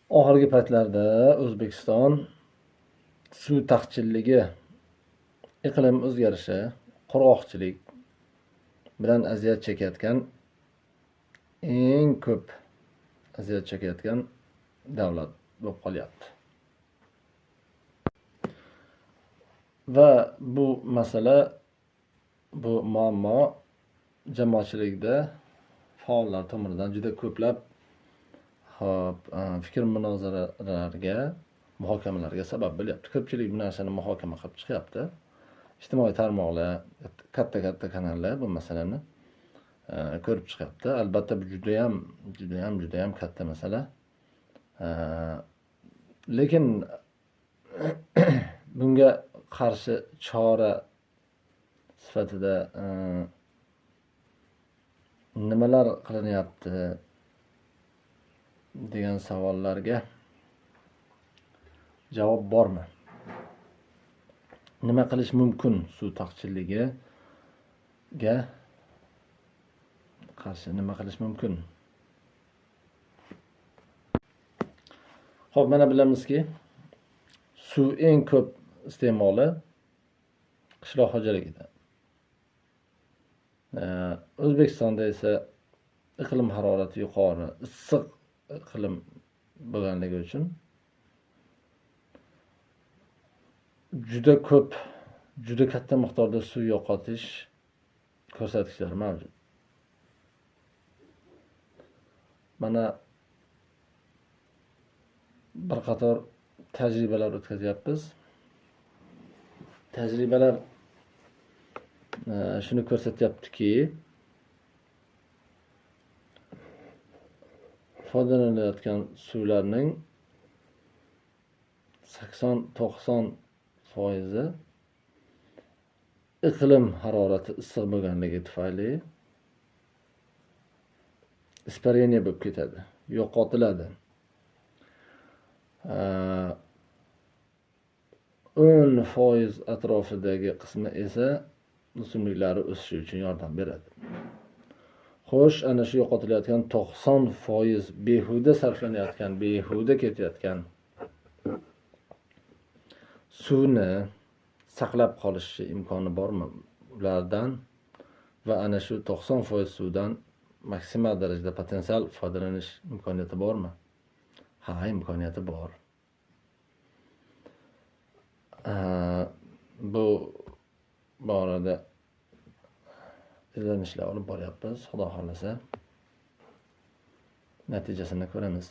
Oxirgi paytlarda O'zbekiston suv taqchilligi, iqlim o'zgarishi, qurg'oqchilik bilan aziyat chekayotgan, eng ko'p aziyat chekayotgan davlat bo'lib qolyapti. Va bu masala, bu muammo jamoatchilikda faollar tomonidan juda ko'plab fikr munozaralarga, muhokamalarga sabab bo'lyapti. Ko'pchilik bu narsani muhokama qilib chiqyapti. Ijtimoiy tarmoqlar, katta kanallar bu masalani ko'rib chiqyapti. Albatta bu judayam katta masala. Lekin bunga qarshi chora sifatida nimalar qilinyapti degan savollarga javob bormi? Nima qilish mumkin suv taqchilligiga qarshi nima qilish mumkin? Xo'p, mana bilamizki, suv eng ko'p iste'moli qishloq xo'jaligida. O'zbekistonda esa iqlim harorati yuqori, issiq iqlim bo'lganligi uchun juda katta miqdorda suv yo'qotish ko'rsatkichlari mavjud. Mana bir qator tajribalar o'tkazyapmiz. Tajribalar shuni ko'rsatyaptiki, foydalanilayotgan suvlarning 80-90% iqlim harorati issiq bo'lganligi tufayli ispareniya bo'lib ketadi, yo'qotiladi. 10% atrofidagi qismi esa o'simliklari o'sishi uchun yordam beradi. Xo'sh, ana shu yo'qotilayotgan 90% behuda sarflanayotgan, behuda ketayotgan suvni saqlab qolish imkoni bormi ulardan? Va ana shu 90% suvdan maksimal darajada potensial foydalanish imkoniyati bormi? Ha, imkoniyati bor. Bu borada izlanishlar olib boryapmiz. Xudo xolasa natijasini ko'ramiz.